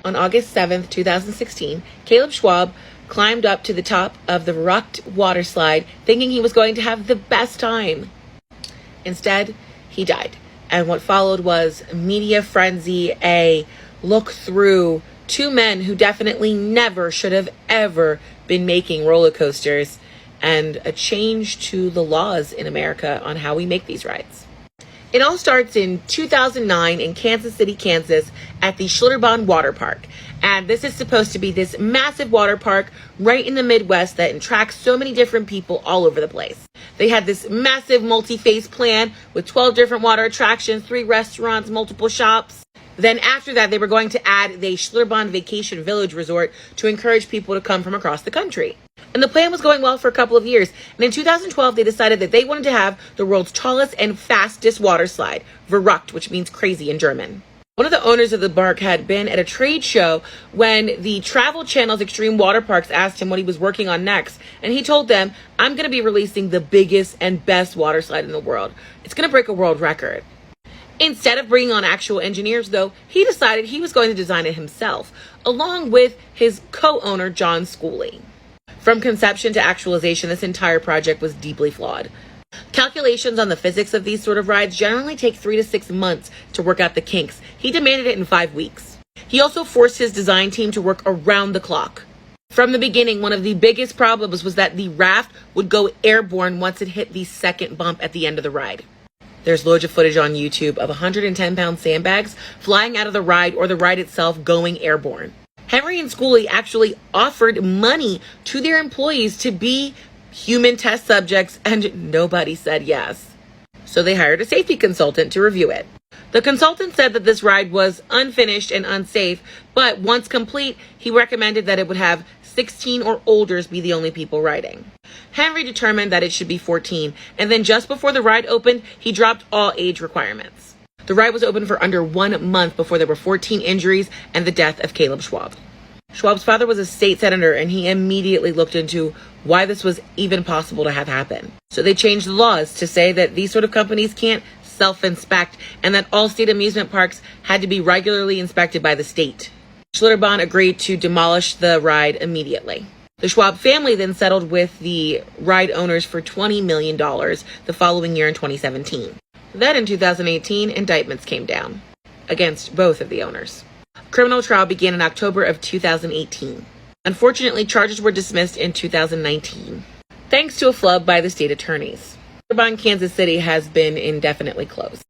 On August 7th, 2016, Caleb Schwab climbed up to the top of the Rucked Waterslide thinking he was going to have the best time. Instead, he died. And what followed was media frenzy, a look through two men who definitely never should have ever been making roller coasters, and a change to the laws in America on how we make these rides. It all starts in 2009 in Kansas City, Kansas at the Schlitterbahn Water Park. And this is supposed to be this massive water park right in the Midwest that attracts so many different people all over the place. They had this massive multi-phase plan with 12 different water attractions, 3 restaurants, multiple shops. Then after that, they were going to add the Schlitterbahn Vacation Village Resort to encourage people to come from across the country. And the plan was going well for a couple of years. And in 2012, they decided that they wanted to have the world's tallest and fastest water slide, verrückt, which means crazy in German. One of the owners of the park had been at a trade show when the Travel Channel's Extreme Water Parks asked him what he was working on next. And he told them, I'm going to be releasing the biggest and best water slide in the world. It's going to break a world record. Instead of bringing on actual engineers, though, he decided he was going to design it himself, along with his co-owner, John Schooley. From conception to actualization, this entire project was deeply flawed. Calculations on the physics of these sort of rides generally take 3 to 6 months to work out the kinks. He demanded it in 5 weeks. He also forced his design team to work around the clock. From the beginning, one of the biggest problems was that the raft would go airborne once it hit the second bump at the end of the ride. There's loads of footage on YouTube of 110-pound sandbags flying out of the ride or the ride itself going airborne. Henry and Schooley actually offered money to their employees to be human test subjects, and nobody said yes. So they hired a safety consultant to review it. The consultant said that this ride was unfinished and unsafe, but once complete, he recommended that it would have 16 or olders be the only people riding. Henry determined that it should be 14, and then just before the ride opened, he dropped all age requirements. The ride was open for under 1 month before there were 14 injuries and the death of Caleb Schwab. Schwab's father was a state senator, and he immediately looked into why this was even possible to have happen. So they changed the laws to say that these sort of companies can't self-inspect, and that all state amusement parks had to be regularly inspected by the state. Schlitterbahn agreed to demolish the ride immediately. The Schwab family then settled with the ride owners for $20 million the following year in 2017. Then in 2018, indictments came down against both of the owners. A criminal trial began in October of 2018. Unfortunately, charges were dismissed in 2019, thanks to a flub by the state attorneys. Schlitterbahn Kansas City has been indefinitely closed.